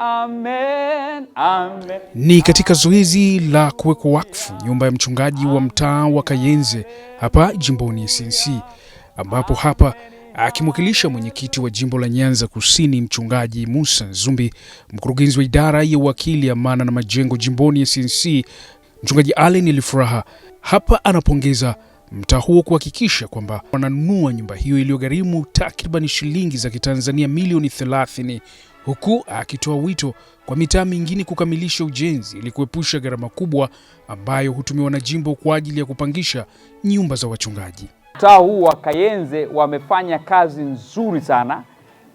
amen, amen. Ni katika zoezi la kuwekwa wakfu nyumba ya mchungaji wa mtaa wa Kayenze hapa jimboni SNC, ambapo hapa akimwakilisha mwenyekiti wa jimbo la Nyanza Kusini mchungaji Musa Nzumbi, mkurugenzi wa idara ya uwakili, amana na majengo jimboni SNC mchungaji Allen Elifuraha, hapa anapongeza mtaa huo kuhakikisha kwamba wananunua nyumba hiyo iliyogharimu takriban shilingi za Kitanzania milioni 30, huku akitoa wito kwa mitaa mingine kukamilisha ujenzi ili kuepusha gharama kubwa ambayo hutumiwa na jimbo kwa ajili ya kupangisha nyumba za wachungaji. Mtaa huu wa Kayenze wamefanya kazi nzuri sana,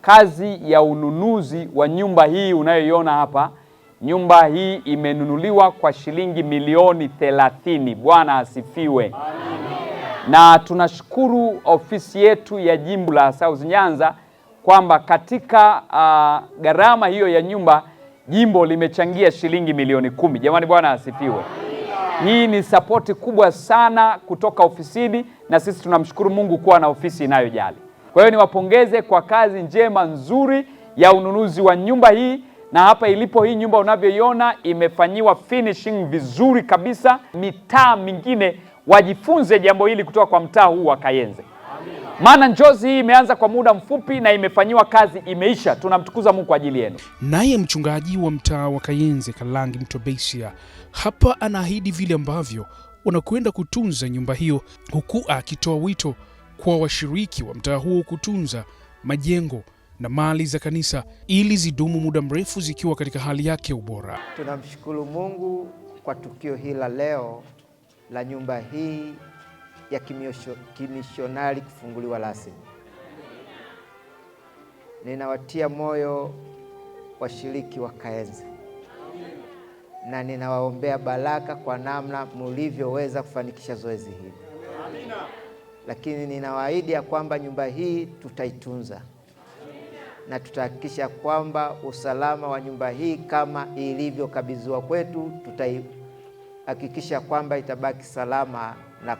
kazi ya ununuzi wa nyumba hii unayoiona hapa. Nyumba hii imenunuliwa kwa shilingi milioni 30. Bwana asifiwe. Na tunashukuru ofisi yetu ya jimbo la South Nyanza kwamba katika gharama hiyo ya nyumba jimbo limechangia shilingi milioni 10. Jamani, Bwana asifiwe. Hii ni sapoti kubwa sana kutoka ofisini, na sisi tunamshukuru Mungu kuwa na ofisi inayojali. Kwa hiyo niwapongeze kwa kazi njema nzuri ya ununuzi wa nyumba hii, na hapa ilipo hii nyumba unavyoiona imefanyiwa finishing vizuri kabisa. Mitaa mingine wajifunze jambo hili kutoka kwa mtaa huu wa Kayenze. Maana njozi hii imeanza kwa muda mfupi na imefanyiwa kazi, imeisha. Tunamtukuza Mungu kwa ajili yenu. Naye mchungaji wa mtaa wa Kayenze Kalangi Mtobesia hapa anaahidi vile ambavyo wanakwenda kutunza nyumba hiyo, huku akitoa wito kwa washiriki wa mtaa huo kutunza majengo na mali za kanisa ili zidumu muda mrefu zikiwa katika hali yake ubora. Tunamshukuru Mungu kwa tukio hili la leo la nyumba hii ya kimishonari kufunguliwa rasmi. Ninawatia moyo washiriki wa Kayenze na ninawaombea baraka kwa namna mlivyoweza kufanikisha zoezi hili. Lakini ninawaahidi ya kwamba nyumba hii tutaitunza na tutahakikisha kwamba usalama wa nyumba hii kama ilivyokabidhiwa kwetu, tutahakikisha kwamba itabaki salama na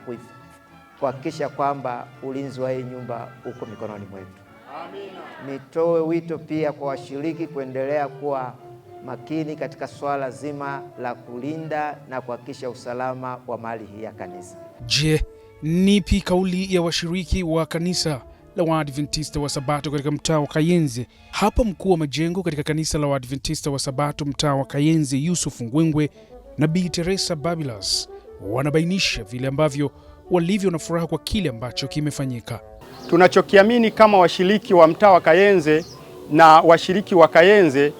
kuhakikisha kwamba ulinzi wa hii nyumba uko mikononi mwetu. Amina. Nitoe wito pia kwa washiriki kuendelea kuwa makini katika swala zima la kulinda na kuhakikisha usalama wa mali hii ya kanisa. Je, nipi kauli ya washiriki wa kanisa la Waadventista wa Sabato katika mtaa wa Kayenze? Hapa mkuu wa majengo katika kanisa la Waadventista wa Sabato mtaa wa Kayenze Yusuf Ngwengwe na Bi Teresa Babilas wanabainisha vile ambavyo walivyo na furaha kwa kile ambacho kimefanyika. Tunachokiamini kama washiriki wa mtaa wa Kayenze na washiriki wa Kayenze,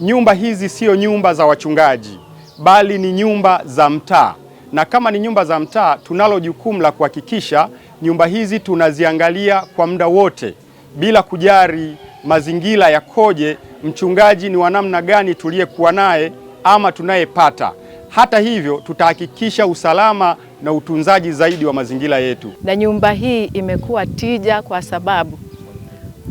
nyumba hizi sio nyumba za wachungaji, bali ni nyumba za mtaa. Na kama ni nyumba za mtaa, tunalo jukumu la kuhakikisha nyumba hizi tunaziangalia kwa muda wote bila kujali mazingira yakoje, mchungaji ni wa namna gani tuliyekuwa naye ama tunayepata. Hata hivyo tutahakikisha usalama na utunzaji zaidi wa mazingira yetu. Na nyumba hii imekuwa tija kwa sababu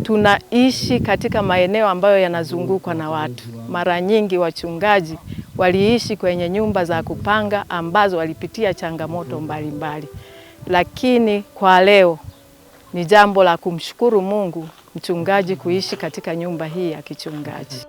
tunaishi katika maeneo ambayo yanazungukwa na watu. Mara nyingi wachungaji waliishi kwenye nyumba za kupanga ambazo walipitia changamoto mbalimbali. Lakini kwa leo ni jambo la kumshukuru Mungu mchungaji kuishi katika nyumba hii ya kichungaji.